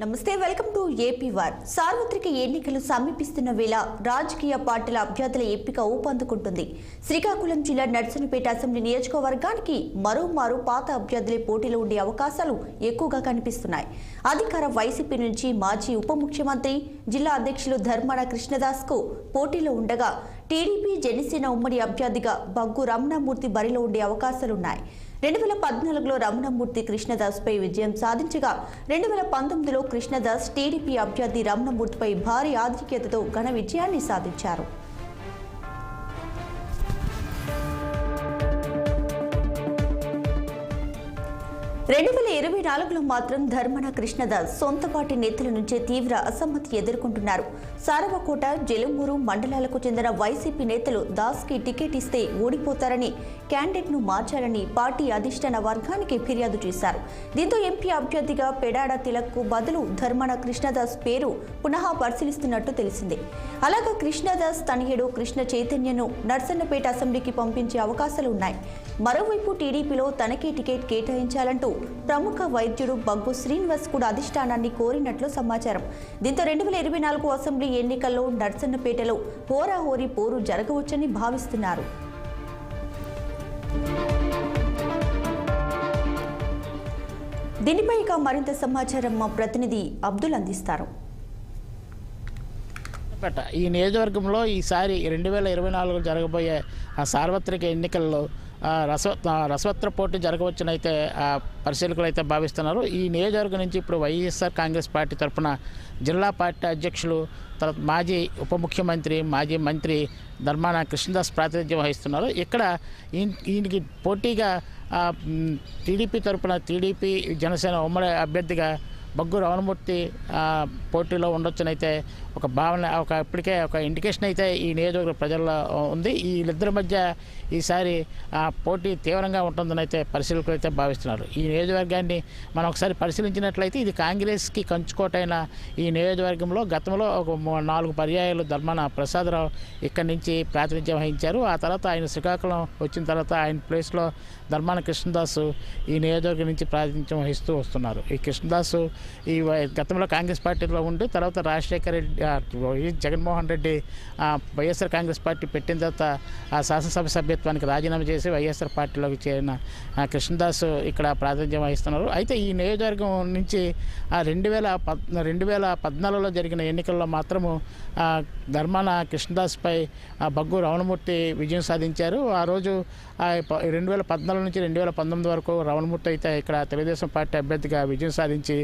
నమస్తే, welcome to ఏపీ1. సార్వత్రిక ఎన్నికలు సమీపిస్తున్న వేళ రాజకీయ పార్టీల అభ్యర్థుల ఎంపిక ఊపందుకుంటుంది. శ్రీకాకుళం జిల్లా నర్సన్నపేట అసెంబ్లీ నియోజకవర్గానికి మరోమారు పాత అభ్యర్థులే పోటీలో ఉండే అవకాశాలు ఎక్కువగా కనిపిస్తున్నాయి. అధికార వైసీపీ నుంచి మాజీ ఉప ముఖ్యమంత్రి, జిల్లా అధ్యక్షులు ధర్మాన కృష్ణదాస్కు పోటీలో ఉండగా, టీడీపీ జనసేన ఉమ్మడి అభ్యర్థిగా బగ్గు రమణమూర్తి బరిలో ఉండే అవకాశాలున్నాయి. 2014లో రమణమూర్తి కృష్ణదాస్పై విజయం సాధించగా, 2019లో కృష్ణదాస్ టీడీపీ అభ్యర్థి రమణమూర్తిపై భారీ ఆధిక్యతతో ఘన విజయాన్ని సాధించారు. 2024లో మాత్రం ధర్మాన కృష్ణదాస్ సొంత పార్టీ నేతల నుంచే తీవ్ర అసమ్మతి ఎదుర్కొంటున్నారు. సారవకోట, జలుమూరు మండలాలకు చెందిన వైసీపీ నేతలు దాస్కి టికెట్ ఇస్తే ఓడిపోతారని, క్యాండిడేట్ను మార్చాలని పార్టీ అధిష్టాన వర్గానికి ఫిర్యాదు చేశారు. దీంతో ఎంపీ అభ్యర్థిగా పెడాడ తిలక్కు బదులు ధర్మాన కృష్ణదాస్ పేరు పునః పరిశీలిస్తున్నట్టు తెలిసింది. అలాగే కృష్ణదాస్ తనయుడు కృష్ణ చైతన్యను నర్సన్నపేట అసెంబ్లీకి పంపించే అవకాశాలున్నాయి. మరోవైపు టీడీపీలో తనకే టికెట్ కేటాయించాలంటూ ప్రముఖ వైద్యుడు బగ్గు శ్రీనివాస్ కూడా అధిష్టానాన్ని కోరినట్లు సమాచారం. దీంతో 2024 అసెంబ్లీ ఎన్నికల్లో నర్సన్నపేటలో హోరాహోరీ పోరు జరగవచ్చని భావిస్తున్నారు. దీనిపై ఇక మరింత సమాచారం మా ప్రతినిధి అబ్దుల్ అందిస్తారు. ఈ నియోజకవర్గంలో ఈసారి 2024 జరగబోయే సార్వత్రిక ఎన్నికల్లో రసవత్ర పోటీ జరగవచ్చునైతే పరిశీలకులు అయితే భావిస్తున్నారు. ఈ నియోజకవర్గం నుంచి ఇప్పుడు వైఎస్ఆర్ కాంగ్రెస్ పార్టీ తరఫున జిల్లా పార్టీ అధ్యక్షులు, తర్వాత మాజీ ఉప ముఖ్యమంత్రి, మాజీ మంత్రి ధర్మాన కృష్ణదాస్ ప్రాతినిధ్యం వహిస్తున్నారు. ఇక్కడ ఈయనకి పోటీగా టీడీపీ తరఫున టీడీపీ జనసేన ఉమ్మడి అభ్యర్థిగా బగ్గు రమణమూర్తి పోటీలో ఉండొచ్చునైతే ఒక భావన, ఇప్పటికే ఒక ఇండికేషన్ అయితే ఈ నియోజకవర్గ ప్రజల్లో ఉంది. వీళ్ళిద్దరి మధ్య ఈసారి పోటీ తీవ్రంగా ఉంటుందని అయితే పరిశీలకులు అయితే భావిస్తున్నారు. ఈ నియోజకవర్గాన్ని మనం ఒకసారి పరిశీలించినట్లయితే ఇది కాంగ్రెస్కి కంచుకోటైన ఈ నియోజకవర్గంలో గతంలో ఒక 4 పర్యాయాలు ధర్మాన ప్రసాదరావు ఇక్కడి నుంచి ప్రాతినిధ్యం వహించారు. ఆ తర్వాత ఆయన శ్రీకాకుళం వచ్చిన తర్వాత ఆయన ప్లేస్లో ధర్మాన కృష్ణదాసు ఈ నియోజకవర్గం నుంచి ప్రాతినిధ్యం వహిస్తూ వస్తున్నారు. ఈ కృష్ణదాసు ఈ గతంలో కాంగ్రెస్ పార్టీలో ఉండి తర్వాత రాజశేఖర రెడ్డి, జగన్మోహన్ రెడ్డి వైఎస్ఆర్ కాంగ్రెస్ పార్టీ పెట్టిన తర్వాత ఆ శాసనసభ సభ్యత్వానికి రాజీనామా చేసి వైఎస్ఆర్ పార్టీలోకి చేరిన కృష్ణదాస్ ఇక్కడ ప్రాతినిధ్యం వహిస్తున్నారు. అయితే ఈ నియోజకవర్గం నుంచి 2014లో జరిగిన ఎన్నికల్లో మాత్రము ధర్మాన కృష్ణదాస్పై బగ్గు రమణమూర్తి విజయం సాధించారు. ఆ రోజు 2014 నుంచి 2019 వరకు రమణమూర్తి అయితే ఇక్కడ తెలుగుదేశం పార్టీ అభ్యర్థిగా విజయం సాధించి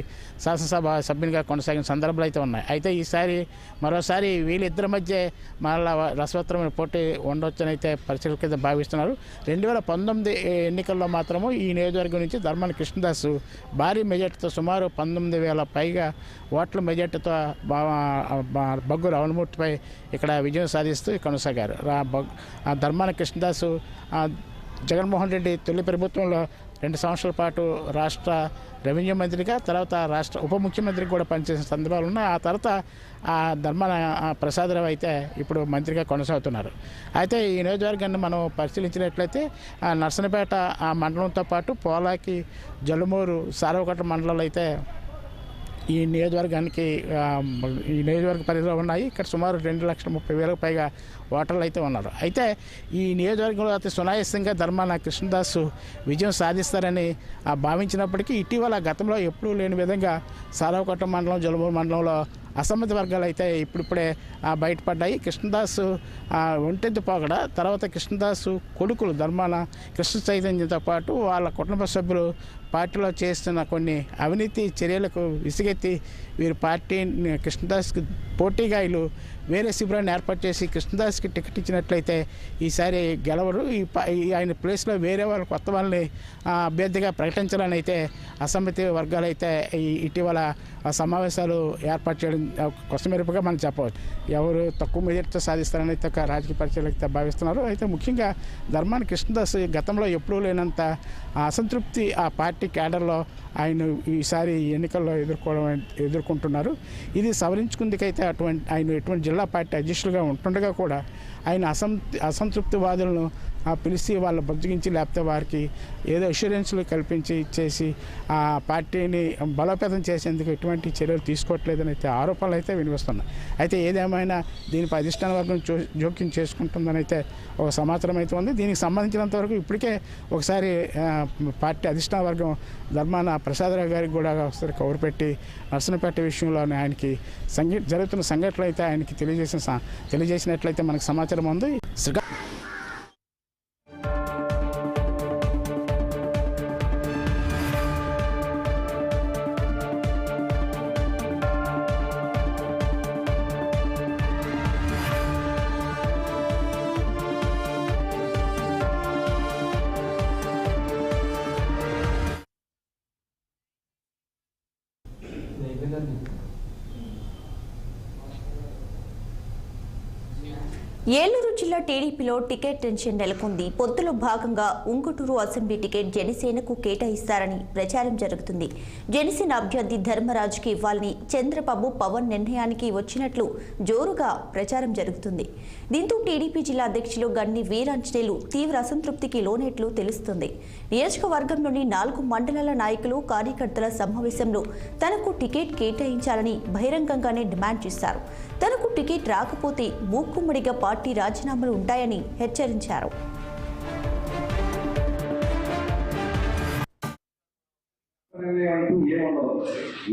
శాసనసభ సభ్యునిగా కొనసాగిన సందర్భాలు అయితే ఉన్నాయి. అయితే ఈసారి మరోసారి వీళ్ళిద్దరి మధ్య మళ్ళా రసవత్తరమైన పోటీ ఉండొచ్చని అయితే పరిశీలకులు కింద భావిస్తున్నారు. 2019 ఎన్నికల్లో మాత్రము ఈ నియోజకవర్గం నుంచి ధర్మాన కృష్ణదాస్ భారీ మెజార్టీతో సుమారు 19,000 పైగా ఓట్ల మెజార్టీతో బగ్గు రమణమూర్తిపై ఇక్కడ విజయం సాధిస్తూ కొనసాగారు. ధర్మాన కృష్ణదాస్ జగన్మోహన్ రెడ్డి తొలి ప్రభుత్వంలో 2 సంవత్సరాల పాటు రాష్ట్ర రెవెన్యూ మంత్రిగా, తర్వాత రాష్ట్ర ఉప ముఖ్యమంత్రిగా కూడా పనిచేసిన సందర్భాలు ఉన్నాయి. ఆ తర్వాత ధర్మాన ప్రసాదరావు అయితే ఇప్పుడు మంత్రిగా కొనసాగుతున్నారు. అయితే ఈ నియోజకవర్గాన్ని మనం పరిశీలించినట్లయితే నర్సన్నపేట మండలంతో పాటు పోలాకి, జలుమూరు, సారవకోట మండలాలు అయితే ఈ నియోజకవర్గ పరిధిలో ఉన్నాయి. ఇక్కడ సుమారు 2,30,000 పైగా ఓటర్లు అయితే ఉన్నారు. అయితే ఈ నియోజకవర్గంలో అతి సునాయాసంగా ధర్మాన కృష్ణదాస్ విజయం సాధిస్తారని భావించినప్పటికీ ఇటీవల గతంలో ఎప్పుడూ లేని విధంగా సారవకోట మండలం, జలుమూరు మండలంలో అసమ్మతి వర్గాలు అయితే ఇప్పుడిప్పుడే బయటపడ్డాయి. కృష్ణదాస్ ఒంటెద్దు పోగడ, తర్వాత కృష్ణదాస్ కొడుకులు ధర్మాన కృష్ణ చైతన్యంతో పాటు వాళ్ళ కుటుంబ సభ్యులు పార్టీలో చేస్తున్న కొన్ని అవినీతి చర్యలకు విసిగెత్తి వీరు పార్టీని కృష్ణదాస్కి పోటీగా వీళ్ళు వేరే శిబిరాన్ని ఏర్పాటు చేసి కృష్ణదాస్కి టికెట్ ఇచ్చినట్లయితే ఈసారి గెలవరు. ఆయన ప్లేస్లో వేరే వాళ్ళు కొత్త వాళ్ళని అభ్యర్థిగా ప్రకటించాలని అయితే అసమ్మతి వర్గాలు అయితే ఇటీవల సమావేశాలు ఏర్పాటు చేయడం కొసమెరుపుగా మనం చెప్పవచ్చు. ఎవరు తక్కువ మెజార్టీతో సాధిస్తారని అయితే ఒక రాజకీయ పరిచయాలు భావిస్తున్నారు. అయితే ముఖ్యంగా ధర్మాన కృష్ణదాస్ గతంలో ఎప్పుడూ లేనంత అసంతృప్తి ఆ పార్టీ క్యాడర్లో ఆయన ఈసారి ఎన్నికల్లో ఎదుర్కొంటున్నారు. ఇది సవరించుకుందుకైతే ఆయన ఎటువంటి జిల్లా పార్టీ అధ్యక్షులుగా ఉంటుండగా కూడా ఆయన అసంతృప్తివాదులను పిలిచి వాళ్ళ బుజ్జగించి లేకపోతే వారికి ఏదో అష్యూరెన్స్లు కల్పించి ఇచ్చేసి ఆ పార్టీని బలోపేతం చేసేందుకు ఎటువంటి చర్యలు తీసుకోవట్లేదని అయితే ఆరోపణలు అయితే వినిపిస్తున్నాయి. అయితే ఏదేమైనా దీనిపై అధిష్టాన వర్గం జోక్యం చేసుకుంటుందని అయితే ఒక సమాచారం అయితే ఉంది. దీనికి సంబంధించినంత వరకు ఇప్పటికే ఒకసారి పార్టీ అధిష్టాన వర్గం ధర్మాన ప్రసాదరావు గారికి కూడా ఒకసారి కవర్ పెట్టి నర్సనపేట విషయంలో ఆయనకి జరుగుతున్న సంఘటనలు అయితే ఆయనకి తెలియజేసినట్లయితే మనకు సమాచారం ఉంది. ఏలూరు జిల్లా టీడీపీలో టికెట్ టెన్షన్ నెలకొంది. పొత్తులో భాగంగా ఉంగుటూరు అసెంబ్లీ టికెట్ జనసేనకు కేటాయిస్తారని ప్రచారం జరుగుతుంది. జనసేన అభ్యర్థి ధర్మరాజుకి ఇవ్వాలని చంద్రబాబు పవన్ నిర్ణయానికి వచ్చినట్లు జోరుగా ప్రచారం జరుగుతుంది. దీంతో టీడీపీ జిల్లా అధ్యక్షులు గన్ని వీరాంజనేయులు తీవ్ర అసంతృప్తికి లోనైట్లు తెలుస్తుంది. నియోజకవర్గంలోని 4 మండలాల నాయకులు కార్యకర్తల సమావేశంలో తనకు టికెట్ కేటాయించాలని బహిరంగంగానే డిమాండ్ చేశారు. తనకు టికెట్ రాకపోతే మూకుమ్మడిగా పార్టీ రాజీనామాలు ఉంటాయని హెచ్చరించారు.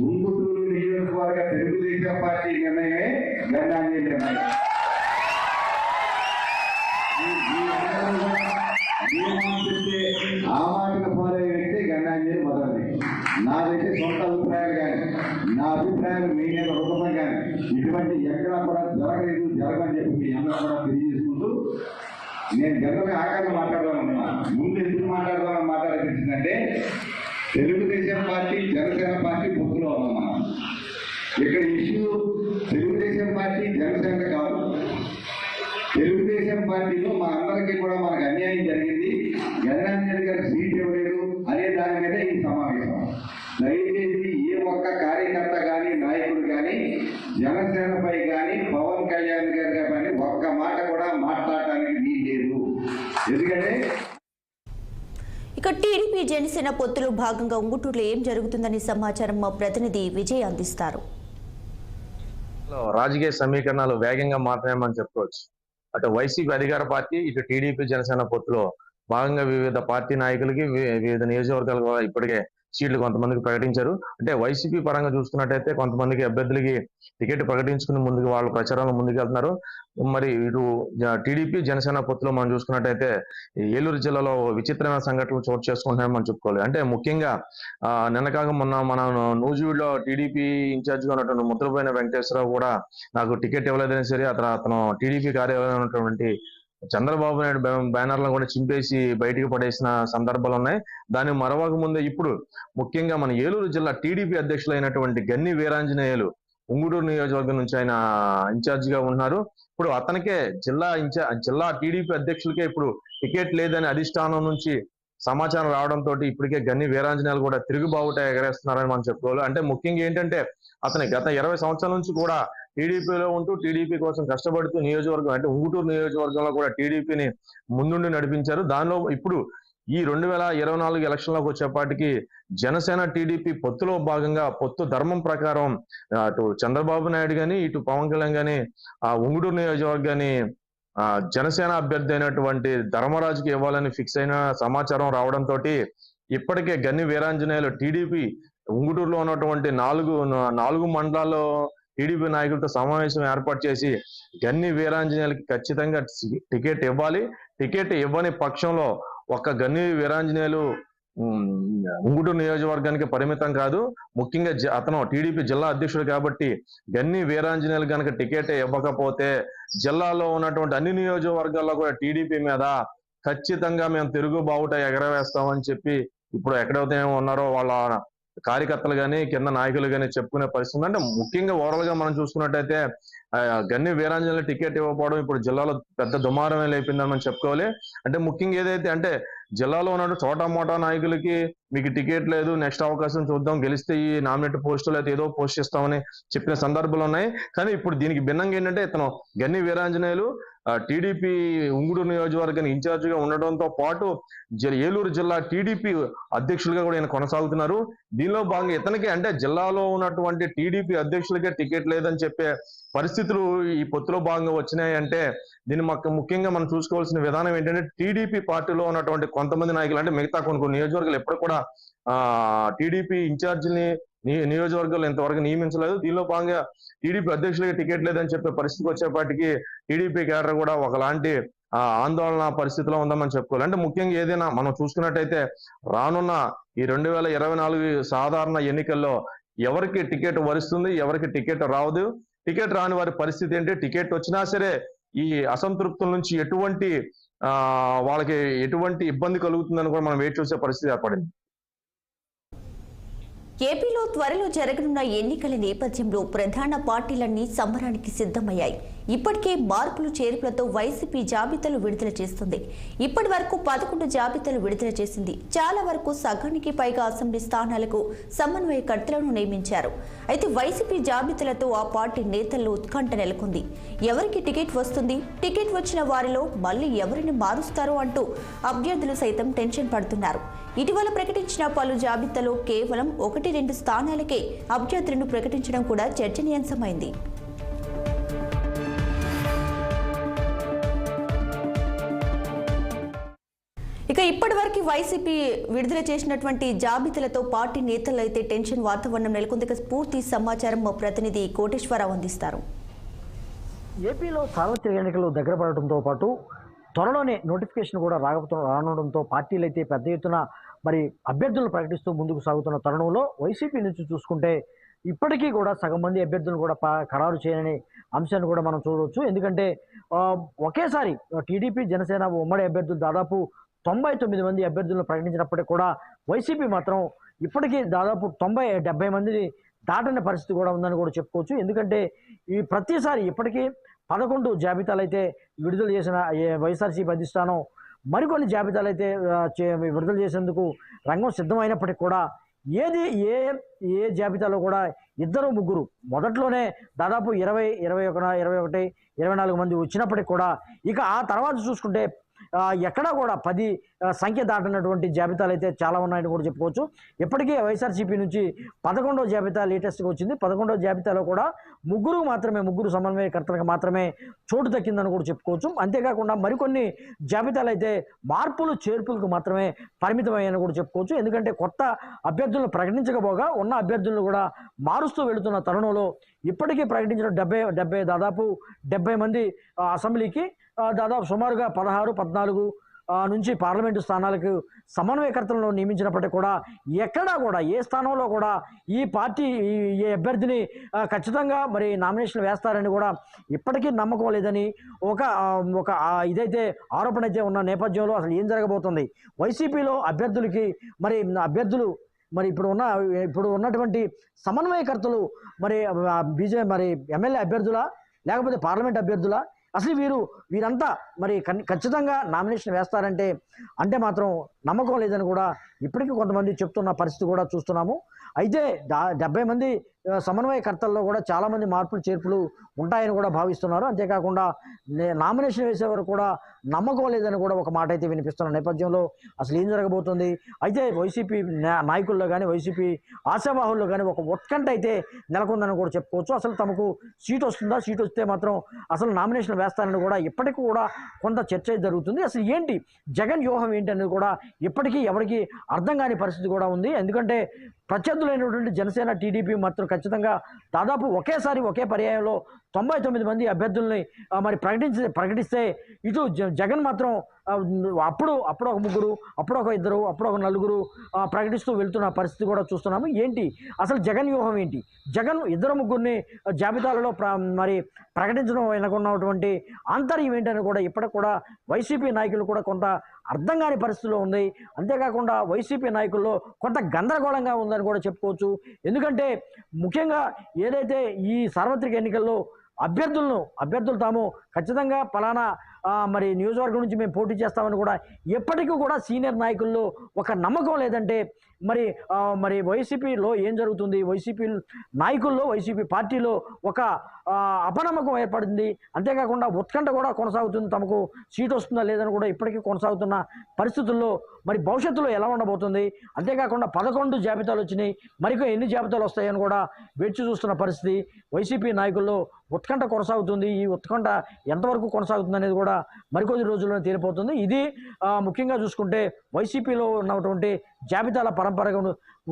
ఉంగుటూరు నియోజకవర్గ తెలుగుదేశం పార్టీ నిర్ణయమే గణాంజలి నిర్ణయం. ఆ మాటను ఫాలో అయ్యే వ్యక్తి గణాంజలి మొదలది. నాదైతే సొంత అభిప్రాయాలు కానీ నా అభిప్రాయాలు మీ మీద రుణం కానీ ఇటువంటి ఎక్కడా కూడా జరగని చెప్పి మీ అందరూ కూడా తెలియజేసుకుంటూ నేను జనరల్గా ఆకారం మాట్లాడదామన్నా ముందు ఎందుకు మాట్లాడదామని మాట్లాడాల్సిందంటే తెలుగుదేశం పార్టీ జనసేన పార్టీ పొత్తులో ఉన్నాం. ఇక్కడ ఇష్యూ తెలుగుదేశం పార్టీ జనసేన కాదు. తెలుగుదేశం పార్టీలో మా అందరికీ కూడా మనకు అన్యాయం జరిగింది, గణాంజలి గారికి సీట్ ఇవ్వలేదు అనే దాని మీద ఈ సమావేశం. దయచేసి ఏ ఒక్క కార్యకర్త కానీ నాయకుడు కానీ జనసేనపై కానీ పవన్ కళ్యాణ్ గారి కానీ ఒక్క మాట కూడా మాట్లాడటానికి వీల్లేదు. ఎందుకంటే ఇక టీడీపీ జనసేన పొత్తులో భాగంగా ఉంగుటూరులో ఏం జరుగుతుందని సమాచారం మా ప్రతినిధి విజయ్ అందిస్తారు. రాజకీయ సమీకరణాలు వేగంగా మాత్రమేమని చెప్పుకోవచ్చు. అటు వైసీపీ అధికార పార్టీ, ఇటు టీడీపీ జనసేన పొత్తులో భాగంగా వివిధ పార్టీ నాయకులకి వివిధ నియోజకవర్గాలు కూడా ఇప్పటికే సీట్లు కొంతమందికి ప్రకటించారు. అంటే వైసీపీ పరంగా చూసుకున్నట్టయితే కొంతమందికి అభ్యర్థులకి టికెట్ ప్రకటించుకుని ముందుకు వాళ్ళ ప్రచారంలో ముందుకు వెళ్తున్నారు. మరి ఇటు టీడీపీ జనసేన పొత్తులో మనం చూసుకున్నట్టయితే ఏలూరు జిల్లాలో విచిత్రమైన సంఘటనలు చోటు చేసుకుంటున్నామని మనం చెప్పుకోవాలి. అంటే ముఖ్యంగా నిన్నకాక మొన్న మన నూజివీడులో టీడీపీ ఇన్ఛార్జిగా ఉన్నటువంటి ముద్రపోయిన వెంకటేశ్వరరావు కూడా నాకు టికెట్ ఇవ్వలేదని సరే అతను టీడీపీ కార్యాలయంలో ఉన్నటువంటి చంద్రబాబు నాయుడు బ్యానర్లను కూడా చింపేసి బయటికి పడేసిన సందర్భాలు ఉన్నాయి. దాన్ని మరవక ముందే ఇప్పుడు ముఖ్యంగా మన ఏలూరు జిల్లా టీడీపీ అధ్యక్షులైనటువంటి గన్ని వీరాంజనేయులు ఉంగుటూరు నియోజకవర్గం నుంచి ఆయన ఇన్ఛార్జిగా ఉన్నారు. ఇప్పుడు అతనికే జిల్లా టీడీపీ అధ్యక్షులకే ఇప్పుడు టికెట్ లేదని అధిష్టానం నుంచి సమాచారం రావడంతో ఇప్పటికే గన్ని వీరాంజనేయులు కూడా తిరుగుబావుట ఎగరేస్తున్నారని మనం చెప్పుకోవాలి. అంటే ముఖ్యంగా ఏంటంటే అతని గత 20 సంవత్సరాల నుంచి కూడా టీడీపీలో ఉంటూ టీడీపీ కోసం కష్టపడుతూ నియోజకవర్గం అంటే ఉంగుటూరు నియోజకవర్గంలో కూడా టీడీపీని ముందుండి నడిపించారు. దానిలో ఇప్పుడు ఈ 2024 ఎలక్షన్లోకి వచ్చేపాటికి జనసేన టీడీపీ పొత్తులో భాగంగా పొత్తు ధర్మం ప్రకారం అటు చంద్రబాబు నాయుడు కానీ ఇటు పవన్ కళ్యాణ్ కానీ ఆ ఉంగుటూరు నియోజకవర్గాన్ని జనసేన అభ్యర్థి అయినటువంటి ధర్మరాజుకి ఇవ్వాలని ఫిక్స్ అయిన సమాచారం రావడంతో ఇప్పటికే గన్ని వీరాంజనేయులు టీడీపీ ఉంగుటూరులో ఉన్నటువంటి 4 మండలాల్లో టీడీపీ నాయకులతో సమావేశం ఏర్పాటు చేసి గన్ని వీరాంజనేయులకి ఖచ్చితంగా టికెట్ ఇవ్వాలి, టికెట్ ఇవ్వని పక్షంలో ఒక్క గన్ని వీరాంజనేయులు ఉంగుటూరు నియోజకవర్గానికి పరిమితం కాదు, ముఖ్యంగా అతను టీడీపీ జిల్లా అధ్యక్షుడు కాబట్టి గన్ని వీరాంజనేయులు కనుక టికెట్ ఇవ్వకపోతే జిల్లాలో ఉన్నటువంటి అన్ని నియోజకవర్గాల్లో కూడా టీడీపీ మీద ఖచ్చితంగా మేము తిరుగుబావుట ఎగరవేస్తామని చెప్పి ఇప్పుడు ఎక్కడైతే ఉన్నారో వాళ్ళ కార్యకర్తలు కానీ కింద నాయకులు కానీ చెప్పుకునే పరిస్థితి. అంటే ముఖ్యంగా ఓవరాల్ గా మనం చూసుకున్నట్టయితే గన్ని వీరాంజనేయులు టికెట్ ఇవ్వకపోవడం ఇప్పుడు జిల్లాలో పెద్ద దుమారమే లేపిందని మనం చెప్పుకోవాలి. అంటే ముఖ్యంగా ఏదైతే అంటే జిల్లాలో ఉన్న చోటా మోటా నాయకులకి మీకు టికెట్ లేదు, నెక్స్ట్ అవకాశం చూద్దాం, గెలిస్తే ఈ నామినేట్ పోస్టులు అయితే ఏదో పోస్ట్ ఇస్తామని చెప్పిన సందర్భాలు ఉన్నాయి. కానీ ఇప్పుడు దీనికి భిన్నంగా ఏంటంటే ఇతను గన్ని వీరాంజనేయులు టీడీపీ ఉంగుడు నియోజకవర్గానికి ఇన్ఛార్జిగా ఉండడంతో పాటు ఏలూరు జిల్లా టీడీపీ అధ్యక్షులుగా కూడా ఈయన కొనసాగుతున్నారు. దీనిలో భాగంగా ఇతనికి అంటే జిల్లాలో ఉన్నటువంటి టీడీపీ అధ్యక్షులకే టికెట్ లేదని చెప్పే పరిస్థితులు ఈ పొత్తులో భాగంగా వచ్చినాయి. అంటే దీన్ని ముఖ్యంగా మనం చూసుకోవాల్సిన విధానం ఏంటంటే టీడీపీ పార్టీలో ఉన్నటువంటి కొంతమంది నాయకులు అంటే మిగతా కొన్ని నియోజకవర్గాలు ఎప్పుడు కూడా టీడీపీ ఇన్ఛార్జిని నియోజకవర్గాలు ఇంతవరకు నియమించలేదు. దీనిలో భాగంగా టీడీపీ అధ్యక్షులకి టికెట్ లేదని చెప్పే పరిస్థితికి వచ్చేపాటికి టీడీపీ క్యాడర్ కూడా ఒకలాంటి ఆందోళన పరిస్థితిలో ఉందని చెప్పుకోవాలి. అంటే ముఖ్యంగా ఏదైనా మనం చూసుకున్నట్టయితే రానున్న ఈ 2024 సాధారణ ఎన్నికల్లో ఎవరికి టికెట్ వరిస్తుంది, ఎవరికి టికెట్ రావదు, టికెట్ రాని వారి పరిస్థితి ఏంటి, టికెట్ వచ్చినా సరే ఈ అసంతృప్తుల నుంచి వాళ్ళకి ఎటువంటి ఇబ్బంది కలుగుతుందని కూడా మనం వేచి చూసే పరిస్థితి ఏర్పడింది. ఏపీలో త్వరలో జరగనున్న ఎన్నికల నేపథ్యంలో ప్రధాన పార్టీలన్నీ సమరానికి సిద్ధమయ్యాయి. ఇప్పటికే మార్పులు చేర్పులతో వైసీపీ జాబితాలు విడుదల చేస్తుంది. ఇప్పటి వరకు 11 జాబితాలు విడుదల చేసింది. చాలా వరకు సగానికి పైగా అసెంబ్లీ స్థానాలకు సమన్వయకర్తలను నియమించారు. అయితే వైసీపీ జాబితాలతో ఆ పార్టీ నేతల్లో ఉత్కంఠ నెలకొంది. ఎవరికి టికెట్ వస్తుంది, టికెట్ వచ్చిన వారిలో మళ్లీ ఎవరిని మారుస్తారో అంటూ అభ్యర్థులు సైతం టెన్షన్ పడుతున్నారు. ఇటీవల ప్రకటించిన పలు జాబితాలో కేవలం 1-2 స్థానాలకే అభ్యర్థులను ప్రకటించడం కూడా చర్చనీయాంశమైంది. ఇక ఇప్పటివరకు వైసీపీ విడుదల చేసినటువంటి జాబితాలతో పార్టీ నేతలు అయితే టెన్షన్ వాతావరణం నెలకొంది. పూర్తి సమాచారం మా ప్రతినిధి కోటేశ్వరరావు అందిస్తారు. ఏపీలో సార్వత్రిక ఎన్నికలు దగ్గర పడటంతో పాటు త్వరలోనే నోటిఫికేషన్ కూడా రానుండడంతో పార్టీలు అయితే పెద్ద ఎత్తున మరి అభ్యర్థులను ప్రకటిస్తూ ముందుకు సాగుతున్న తరుణంలో వైసీపీ నుంచి చూసుకుంటే ఇప్పటికీ కూడా సగం మంది అభ్యర్థులను కూడా ఖరారు చేయని అంశాన్ని కూడా మనం చూడవచ్చు. ఎందుకంటే ఒకేసారి టీడీపీ జనసేన ఉమ్మడి అభ్యర్థులు దాదాపు 99 మంది అభ్యర్థులను ప్రకటించినప్పటికీ కూడా వైసీపీ మాత్రం ఇప్పటికీ దాదాపు 90-70 మందిని దాటని పరిస్థితి కూడా ఉందని కూడా చెప్పుకోవచ్చు. ఎందుకంటే ఈ ప్రతిసారి ఇప్పటికీ 11 జాబితాలు అయితే విడుదల చేసిన వైఎస్ఆర్సీపీ అధిష్టానం మరికొన్ని జాబితాలు అయితే విడుదల చేసేందుకు రంగం సిద్ధమైనప్పటికీ కూడా ఏ జాబితాలో కూడా 2-3 మొదట్లోనే దాదాపు 20, 21, 24 మంది వచ్చినప్పటికీ కూడా ఇక ఆ తర్వాత చూసుకుంటే ఎక్కడా కూడా 10 సంఖ్య దాటినటువంటి జాబితాలు అయితే చాలా ఉన్నాయని కూడా చెప్పుకోవచ్చు. ఇప్పటికీ వైఎస్ఆర్సీపీ నుంచి 11వ జాబితా లేటెస్ట్గా వచ్చింది. 11వ జాబితాలో కూడా ముగ్గురు సమన్వయకర్తలకు మాత్రమే చోటు దక్కిందని కూడా చెప్పుకోవచ్చు. అంతేకాకుండా మరికొన్ని జాబితాలు అయితే మార్పులు చేర్పులకు మాత్రమే పరిమితమయ్యాయని కూడా చెప్పుకోవచ్చు. ఎందుకంటే కొత్త అభ్యర్థులను ప్రకటించకపోగా ఉన్న అభ్యర్థులను కూడా మారుస్తూ వెళుతున్న తరుణంలో ఇప్పటికీ ప్రకటించిన 70 దాదాపు 70 మంది అసెంబ్లీకి దాదాపు సుమారుగా 16-14 నుంచి పార్లమెంటు స్థానాలకు సమన్వయకర్తలను నియమించినప్పటికీ కూడా ఎక్కడా కూడా ఏ స్థానంలో కూడా ఈ పార్టీ ఈ అభ్యర్థిని ఖచ్చితంగా మరి నామినేషన్ వేస్తారని కూడా ఇప్పటికీ నమ్మకం లేదని ఒక ఇదైతే ఆరోపణ అయితే ఉన్న నేపథ్యంలో అసలు ఏం జరగబోతుంది, వైసీపీలో అభ్యర్థులు మరి ఇప్పుడు ఉన్నటువంటి సమన్వయకర్తలు మరి ఎమ్మెల్యే అభ్యర్థులా లేకపోతే పార్లమెంట్ అభ్యర్థులా, అసలు వీరంతా మరి ఖచ్చితంగా నామినేషన్ వేస్తారంటే మాత్రం నమ్మకం లేదని కూడా ఇప్పటికీ కొంతమంది చెప్తున్న పరిస్థితి కూడా చూస్తున్నాము. అయితే 70 మంది సమన్వయకర్తల్లో కూడా చాలామంది మార్పులు చేర్పులు ఉంటాయని కూడా భావిస్తున్నారు. అంతేకాకుండా నామినేషన్ వేసేవారు కూడా నమ్మకం లేదని కూడా ఒక మాట అయితే వినిపిస్తున్న నేపథ్యంలో అసలు ఏం జరగబోతుంది, అయితే వైసీపీ నాయకుల్లో కానీ వైసీపీ ఆశావాహుల్లో కానీ ఒక ఉత్కంఠ అయితే నెలకొందని కూడా చెప్పుకోవచ్చు. అసలు తమకు సీట్ వస్తుందా, సీట్ వస్తే మాత్రం అసలు నామినేషన్ వేస్తారని కూడా ఇప్పటికీ కూడా కొంత చర్చ జరుగుతుంది. అసలు ఏంటి జగన్ వ్యూహం ఏంటి అనేది కూడా ఇప్పటికీ ఎవరికి అర్థం కాని పరిస్థితి కూడా ఉంది. ఎందుకంటే ప్రత్యర్థులైనటువంటి జనసేన టీడీపీ మాత్రం ఖచ్చితంగా దాదాపు ఒకే పర్యాయంలో 99 మంది అభ్యర్థుల్ని మరి ప్రకటిస్తే ఇటు జగన్ మాత్రం అప్పుడు ఒక 3, అప్పుడు ఒక 2, అప్పుడు ఒక 4 ప్రకటిస్తూ వెళ్తున్న పరిస్థితి కూడా చూస్తున్నాము. ఏంటి అసలు జగన్ వ్యూహం ఏంటి, జగన్ 2-3 జాబితాలలో మరి ప్రకటించడం వెనుకున్నటువంటి ఆంతర్యం ఏంటని కూడా ఇప్పటికి కూడా వైసీపీ నాయకులు కూడా కొంత అర్థం కాని పరిస్థితిలో ఉంది. అంతేకాకుండా వైసీపీ నాయకుల్లో కొంత గందరగోళంగా ఉందని కూడా చెప్పుకోవచ్చు. ఎందుకంటే ముఖ్యంగా ఏదైతే ఈ సార్వత్రిక ఎన్నికల్లో అభ్యర్థులు తాము ఖచ్చితంగా ఫలానా మరి నియోజకవర్గం నుంచి మేము పోటీ చేస్తామని కూడా ఎప్పటికీ కూడా సీనియర్ నాయకుల్లో ఒక నమ్మకం లేదంటే మరి వైసీపీలో ఏం జరుగుతుంది, వైసీపీ నాయకుల్లో వైసీపీ పార్టీలో ఒక అపనమ్మకం ఏర్పడింది. అంతేకాకుండా ఉత్కంఠ కూడా కొనసాగుతుంది. తమకు సీట్ వస్తుందా లేదని కూడా ఇప్పటికీ కొనసాగుతున్న పరిస్థితుల్లో మరి భవిష్యత్తులో ఎలా ఉండబోతుంది, అంతేకాకుండా 11 జాబితాలు వచ్చినాయి, మరికొన్ని ఎన్ని జాబితాలు వస్తాయని కూడా వేచి చూస్తున్న పరిస్థితి. వైసీపీ నాయకుల్లో ఉత్కంఠ కొనసాగుతుంది. ఈ ఉత్కంఠ ఎంతవరకు కొనసాగుతుంది అనేది కూడా మరికొద్ది రోజుల్లోనే తేలిపోతుంది. ఇది ముఖ్యంగా చూసుకుంటే వైసీపీలో ఉన్నటువంటి జాబితాల పరంపర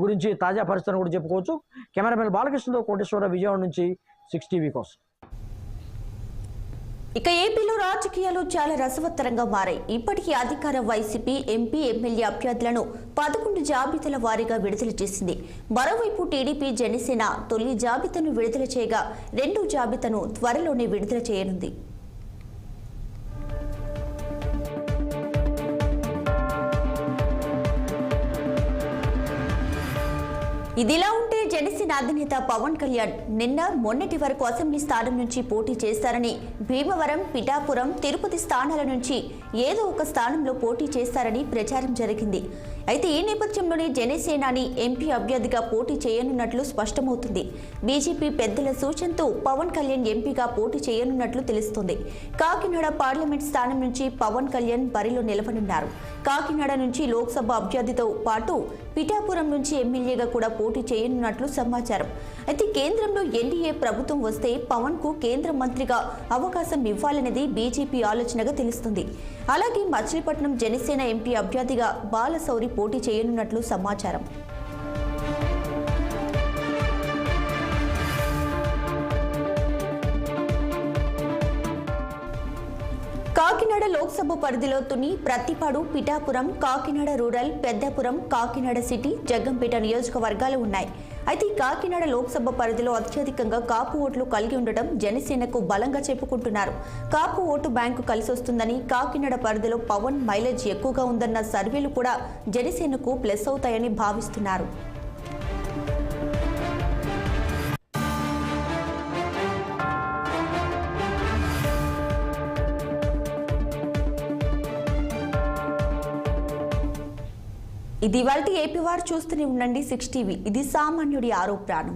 గురించి తాజా పరిస్థితిని కూడా చెప్పుకోవచ్చు. కెమెరామెన్ బాలకృష్ణతో కోటేశ్వర, విజయవాడ నుంచి 6 టీవీ కోసం. ఇక ఏపీలో రాజకీయాలు చాలా రసవత్తరంగా మారాయి. ఇప్పటికీ అధికార వైసీపీ ఎంపీ ఎమ్మెల్యే అభ్యర్థులను 11 జాబితాల వారీగా విడుదల చేసింది. మరోవైపు టీడీపీ జనసేన తొలి జాబితాను విడుదల చేయగా 2వ జాబితాను త్వరలోనే విడుదల చేయనుంది. ఇదిలా ఉంటే జనసేన అధినేత పవన్ కళ్యాణ్ మొన్నటి వరకు అసెంబ్లీ స్థానం నుంచి పోటీ చేస్తారని, భీమవరం, పిఠాపురం, తిరుపతి స్థానాల నుంచి ఏదో ఒక స్థానంలో పోటీ చేస్తారని ప్రచారం జరిగింది. అయితే ఈ నేపథ్యంలోనే జనసేనాని ఎంపీ అభ్యర్థిగా పోటీ చేయనున్నట్లు స్పష్టమవుతుంది. బీజేపీ పెద్దల సూచనతో పవన్ కళ్యాణ్ ఎంపీగా పోటీ చేయనున్నట్లు తెలుస్తోంది. కాకినాడ పార్లమెంట్ స్థానం నుంచి పవన్ కళ్యాణ్ బరిలో నిలవనున్నారు. కాకినాడ నుంచి లోక్సభ అభ్యర్థితో పాటు పిఠాపురం నుంచి ఎమ్మెల్యేగా కూడా పోటీ చేయనున్నట్లు సమాచారం. అయితే కేంద్రంలో ఎన్డీఏ ప్రభుత్వం వస్తే పవన్ కు కేంద్ర మంత్రిగా అవకాశం ఇవ్వాలనేది బీజేపీ ఆలోచనగా తెలుస్తుంది. అలాగే మచిలీపట్నం జనసేన ఎంపీ అభ్యర్థిగా బాలశౌరి పోటీ చేయనున్నట్లు సమాచారం. కాకినాడ లోక్సభ పరిధిలో తుని, ప్రత్తిపాడు, పిఠాపురం, కాకినాడ రూరల్, పెద్దాపురం, కాకినాడ సిటీ, జగ్గంపేట నియోజకవర్గాలు ఉన్నాయి. అయితే కాకినాడ లోక్సభ పరిధిలో అత్యధికంగా కాపు ఓట్లు కలిగి ఉండటం జనసేనకు బలంగా చెప్పుకుంటున్నారు. కాపు ఓటు బ్యాంకు కలిసొస్తుందని, కాకినాడ పరిధిలో పవన్ మైలేజ్ ఎక్కువగా ఉందన్న సర్వేలు కూడా జనసేనకు ప్లస్ అవుతాయని భావిస్తున్నారు. ఇది వాల్టి ఏపీ వారు. చూస్తూనే ఉండండి 6 టీవీ. ఇది సామాన్యుడి ఆరో ప్రాణం.